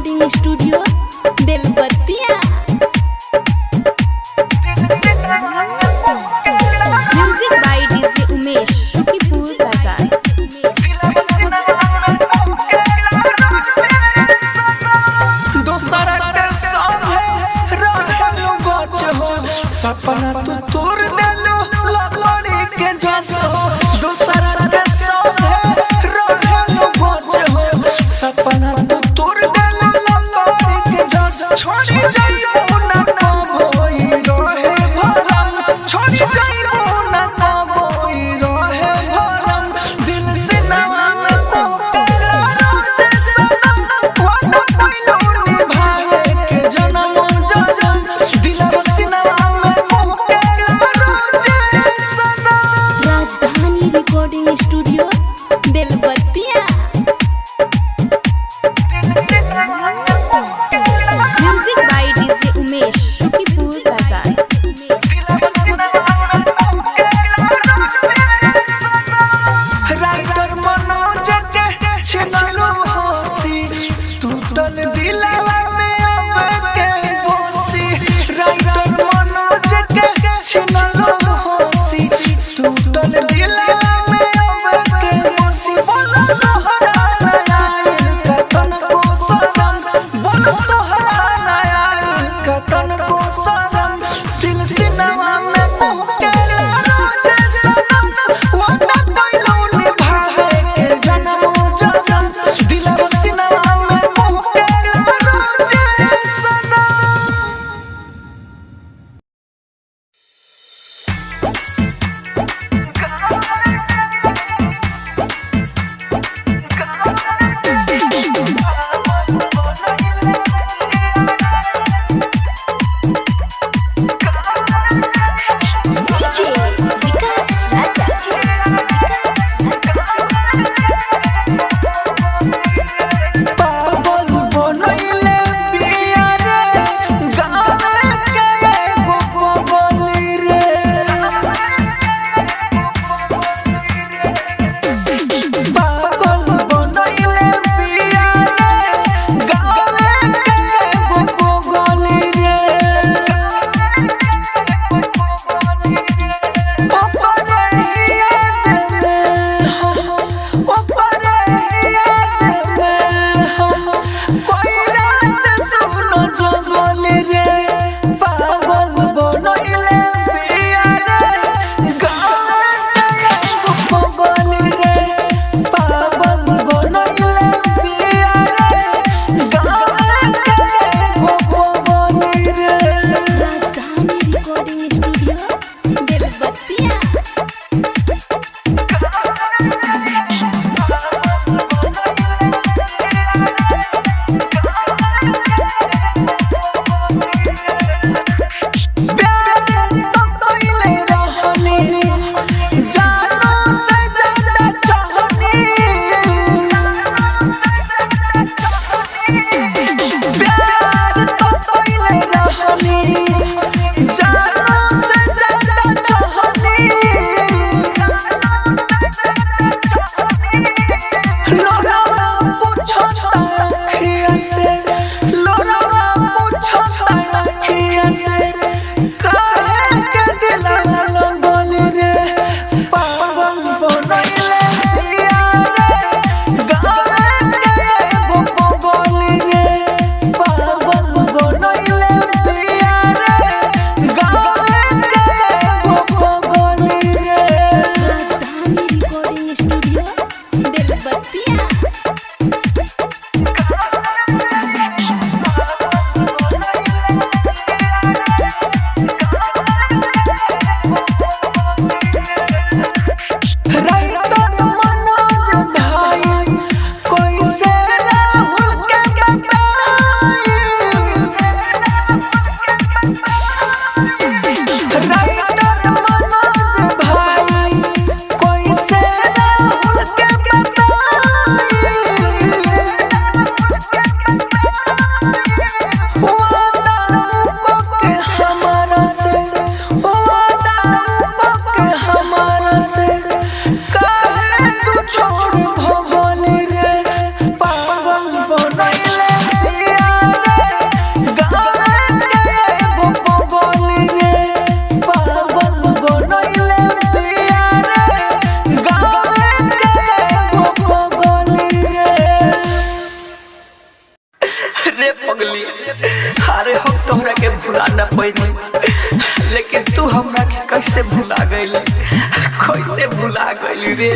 Recording studio Belbattiya. Music by DJ Umesh Shukipur Bazar. सपना तू तोड़ देलो लड़ी के जसो दूसरा के साथे रहलो बच हो सपना तू तोड़ देलो लड़ी के जसो छोड़ी जाइबो ना कबोई रहे भरम छोड़ी जाइबो ना कबोई रहे भरम दिल से नवा में तो केला रोज सनम वादा कोइलो निभावे के जन्म जन्म दिल बसिना राजधानी रिकॉर्डिंग स्टूडियो बेलबत्तिया। पगली। अरे हम तोहरा के भुला न पैनी, लेकिन तू हमरा के कैसे भुला गइली, कैसे भुला गइली रे।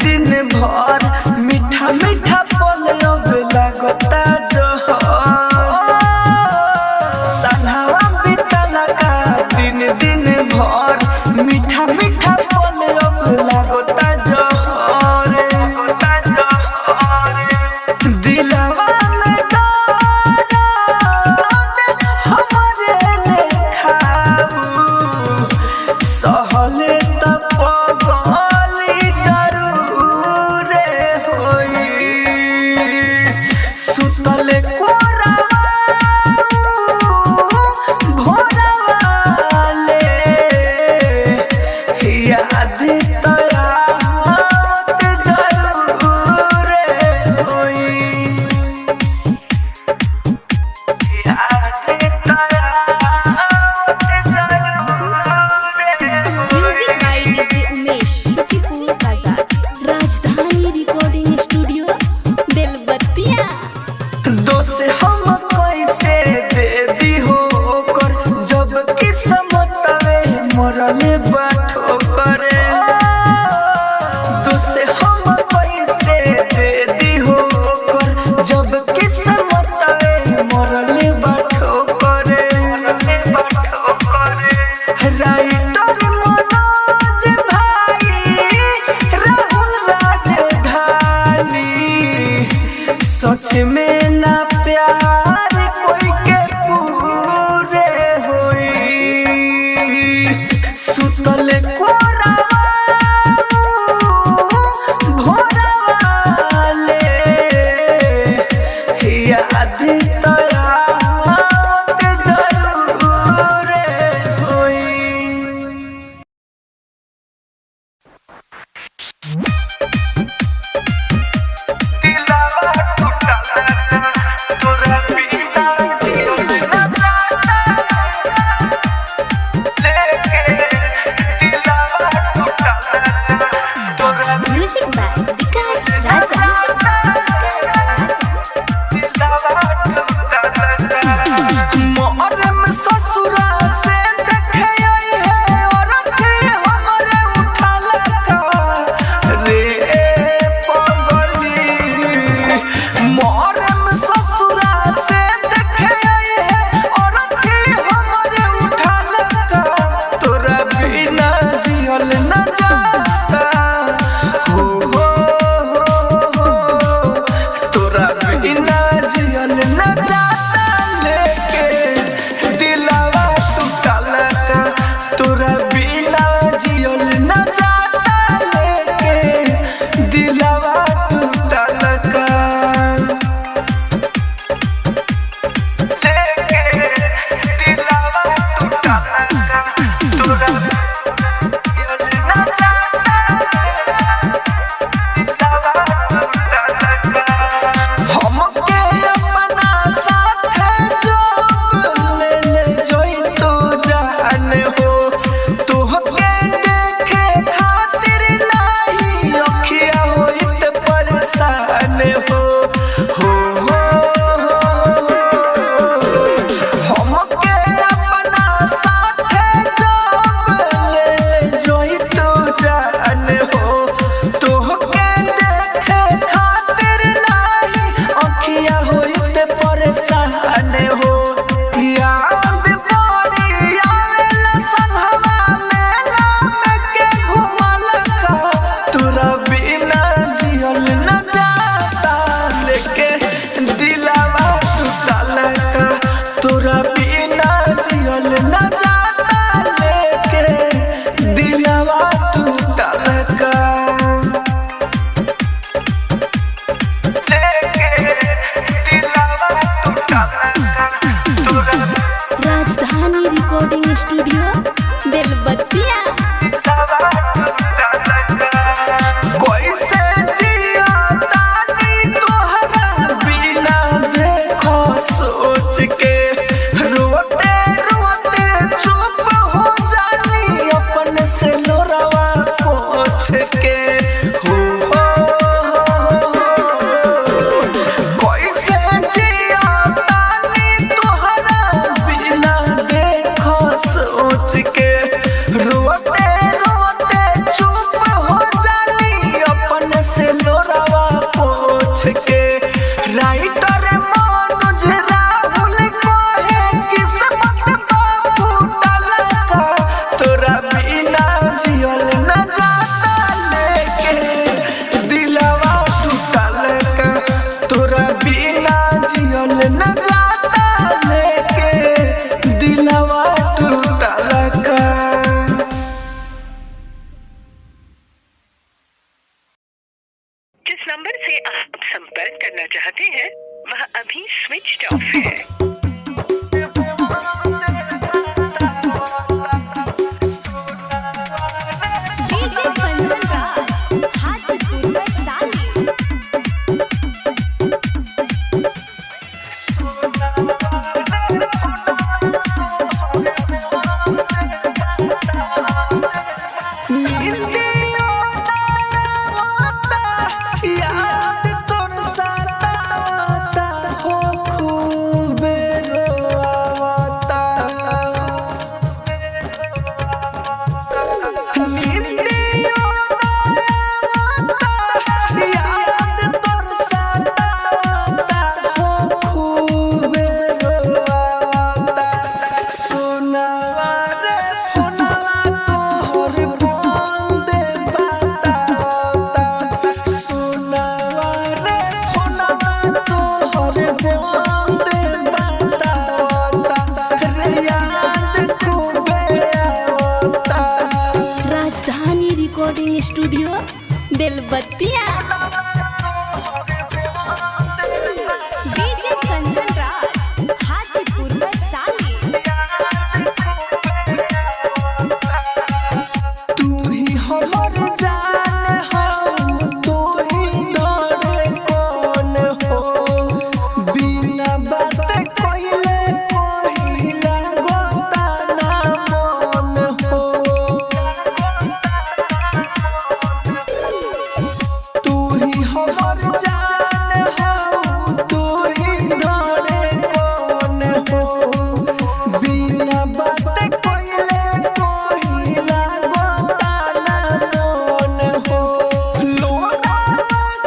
दिन भर मीठा मीठा पल अब लगता संघवा बीतला का दिन दिन भर मीठा मीठा पल अब लगता दिलवा में दर्द हमरे लेखाऊ सहले तब सुतले भोरवाले याद तोरा जरूर होई याद तोरा music by DJ Umesh Shukipur Bazar Rajdhani recording studio बेलबत्तिया। दोस्त हम कैसे दे दी हो कर जब किस्मत में मरले बाठो करे दोस्त हम कैसे दे दी हो कर जब किस्मत में मरले बाठो करे राइटर मनोज भाई राहुल राजधानी सच में ना प्यार कोई के पूरे होई सुतले भोरवाले याद तोरा जरूर होई। म्यूजिक बाय विकास राजा। मोहरम ससुरा से देखे आई है और हमरे उठाला का रे पगली मोहरम ससुरा से देखे आई है और हमरे उठाला का तोरा बिना जियल न जाता हो तोरा बिना जियल न जाता तोरा बिना जियल न जाता लेके दिलवा टूटल का लेके दिलवा टूटल का तोरा जियल न बेलबत्तिया। कैसे जिया तानी तोहरा बिना देखो सोच के रोते रोते चुप हो जानी अपन से लोरावा पोछ के हो कैसे जिया तानी तोहरा बिना देखो सोच के रोते रोते चुप हो जानी अपन से लोरावा पोछ के राइटर मनोज राहुल कहे किस्मत बाबू टलका तोरा बिना जियल न जाता लेके दिलवा टूटल का तोरा बिना जियल न जाता लेके दिलवा टूटल का। जिस नंबर से आप संपर्क करना चाहते हैं वह अभी स्विच ऑफ है। डीजे कंचन राज हाजीपुर में साली। याद तोर सतावता हो खूबे रोआवता नींदियों आवता याद तोर सतावता हो खूबे रोआवता सुनावा रे सुनावा तोहर बंदे बतावता सुनावा रे सुनावा तोहर बंदे बतावता रे याद खूबे आवता। राजधानी रिकॉर्डिंग स्टूडियो बेलबत्तिया। डीजे कंचन राज हाजीपुर में साली। तू ही हमर जान हो तू ही डरे कौन हो बिना बात कइले कहिला गोता ना मन हो तू ही हमर जान हो तू ही डरे कौन हो बिना बात कइले कहिला गोता ना मन हो लोरा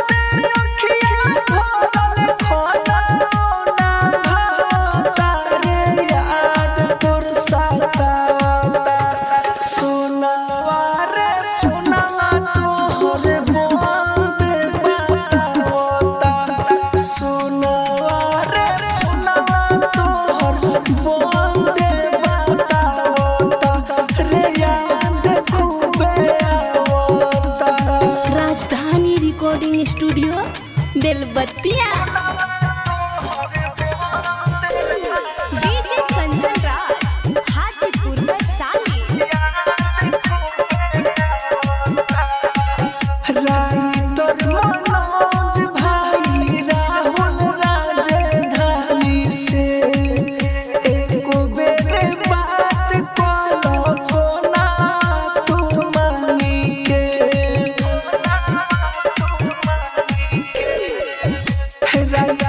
से अखियां भरल खाना ना भाता रे याद तोर सतावता सुनावा रे सुनावा तोहर बंदे बतावता सुनावा रे सुनावा तोहर बंदे बतावता रे याद खूबे आवता। राजधानी रिकॉर्डिंग स्टूडियो बेलबत्तिया। डीजे कंचन राज हाजीपुर में साली। राइटर मनोज भाई राहुल राजधानी से एको बेर बात कलो फोना तू मांगी के राइटर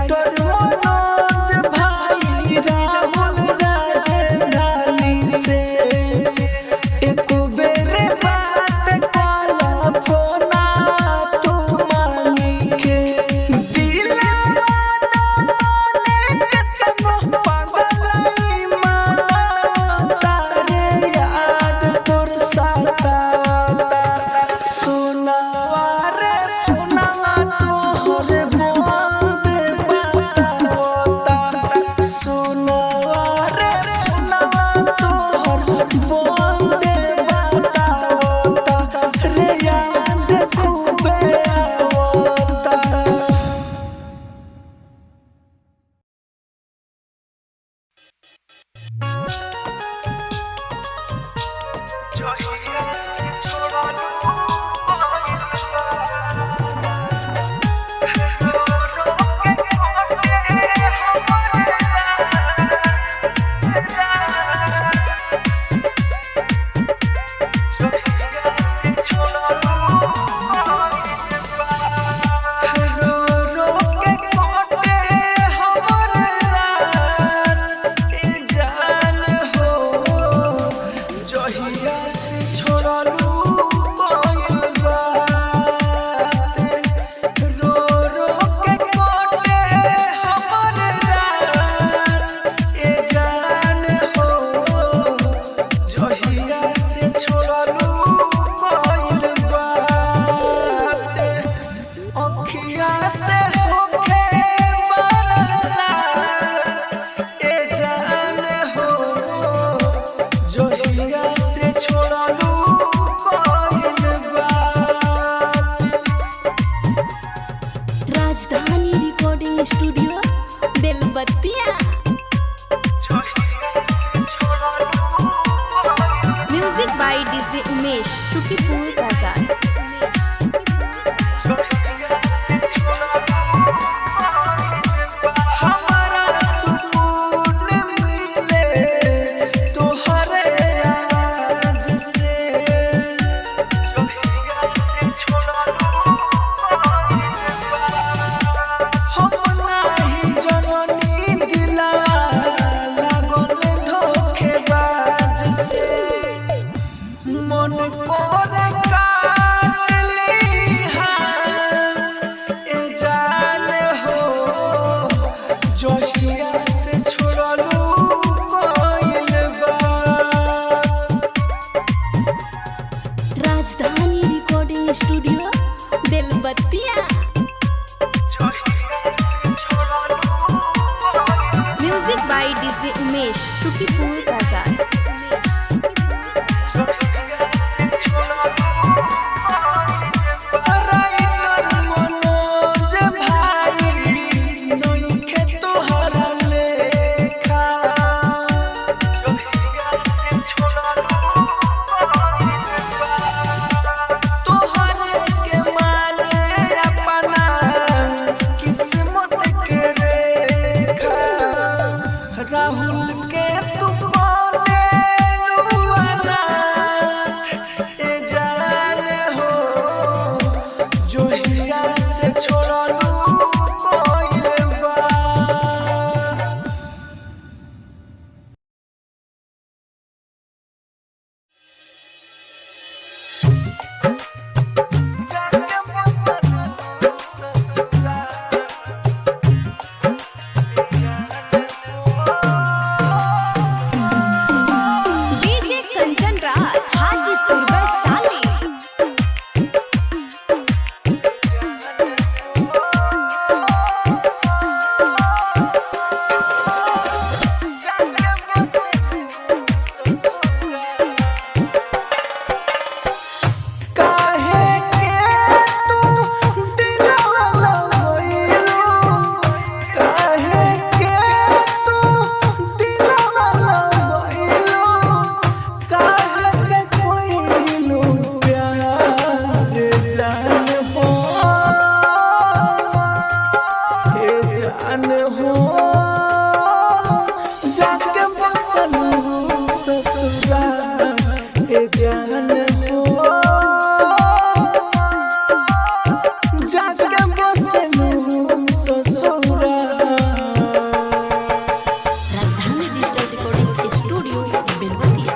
छोड़लू कोइल बात रो रो के कोटे हमर रात ए जान हो जहिया से छोड़लू कोइल बात अखिया से होखे बरसा ए जान हो जहिया से छोड़लू कोइल बात Rajdhani recording studio Belbattiya. Music by DJ Umesh Sukhipur Bazar. हमारा सुकून मिले तोहरे आज से हम नाही जननी दिला लागल धोखेबाज से मन कोरे काट लीहा ए जान हो जहिया से छोड़लू कोइल बात Rajdhani recording studio Belbattiya. Music by DJ Umesh Sukhipur Bazar. Writer Manoj भाई नइखे तोहरा लेखा तोहरे के माने अपना किस्मत के रेखा राहुल के तू बोले अनाथ ए जान हो जहिया से छोड़लू कोइल बात डीजे कंचन राज हाजीपुर वैशाली। काहे के तू दिलवा लगइलू काहे के तू दिलवा लगइलू काहे के कोइलू प्यार जान हो हे जान हो जाके बसलू ससुराल हे जान हो जाके बसलू ससुराल राजधानी डिजिटल रिकॉर्डिंग स्टूडियो बेलबत्तिया।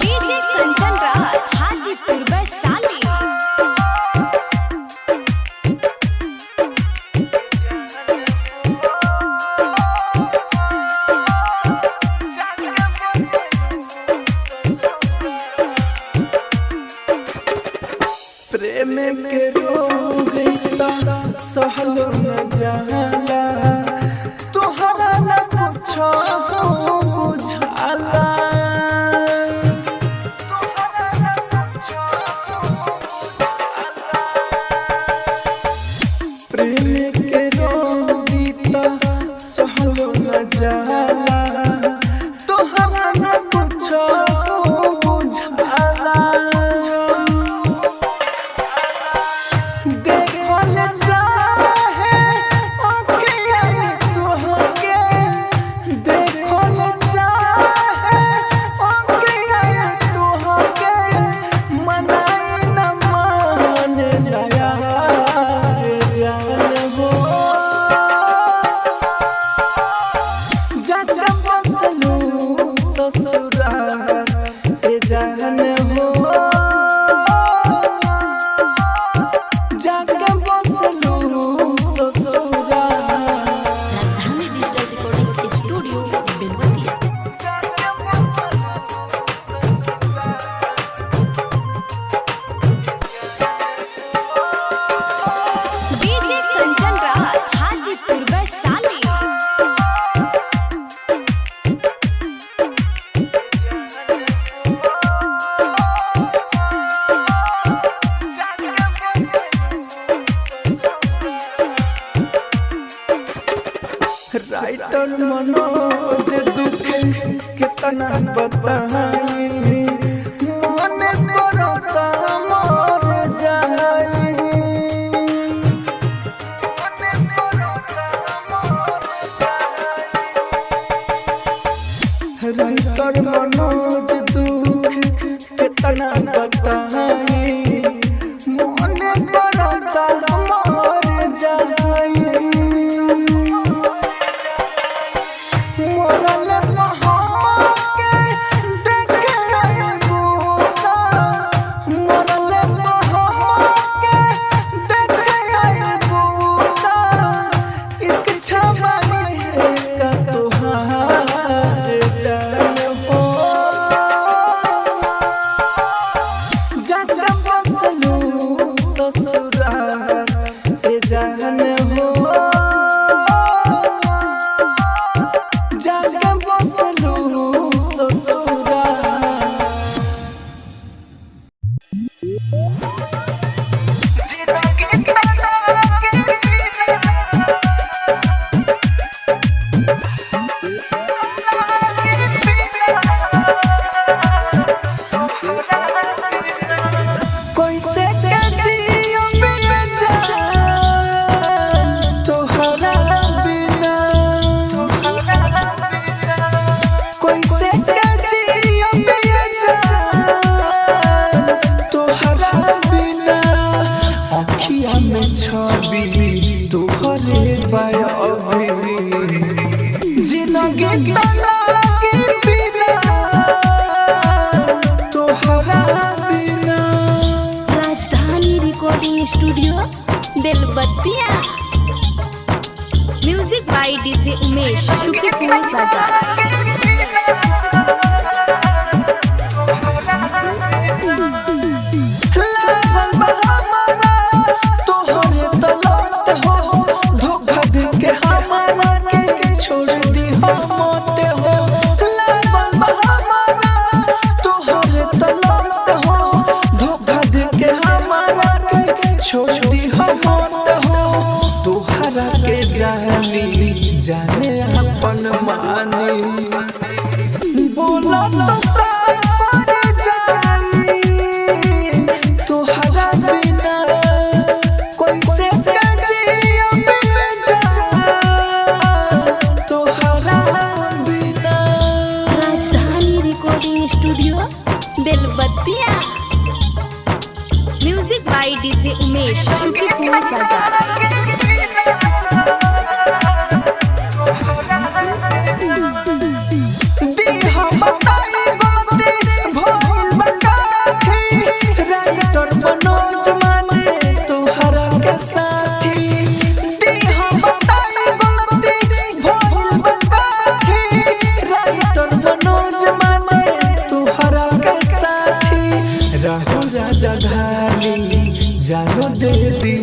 डीजे कंचन राज हाजीपुर वैशाली। प्रेम के रोग सहलो न जाला तोहरा न कुछो बुझाला प्रेम के रोग सहलो न जाला तोहरा न कुछो बुझाला देखल चाहे ससुरा Rajdhani digital recording studio Belwatiya. DJ Kanchan Raj Hajipur Vaishali. Writer Manoj दुख कितना बताई मन करता मर जाई राइटर मनोज दुख कितना बताई मन करता मर जाई मोरल के देखे बूता मोरल के देखे बूता एक छबाई है का तुहार जान हो जब बसलू ससुरा ए जान हो जाके बसलू ससुरा कैसे के जियो बिना जान तोहरा बिना कैसे के जियो बिना जान तोहरा बिना अखियां में छवि तोहरे बायबी जिंदगी तलाकी बिना तोहरा बिना Rajdhani recording studio Belvatiya. Music by DJ Umesh Shukipur Bazar. लागल बा हमारा तोहरे तलत हो धोखा दे के हमारा के छोड़ दी हमत हो लागल बा हमारा तोहरे तलत हो धोखा दे के हमारा के छोड़ दी हमत हो तोहरा के जानी जाने अपन मानी बोला तो पर जाई तोहरा बिना कैसे जियो बिना जान तोहरा बिना Rajdhani recording studio Belvatiya. Music by DJ Umesh Shukipur Bazar. दी हम बताई गलती भइल बकाठी राइटर मनोज माने तोहरा के साथी दी हम बताई गलती भइल बकाठी राइटर मनोज माने तोहरा के साथी राहु राजा धानी जानो दे दी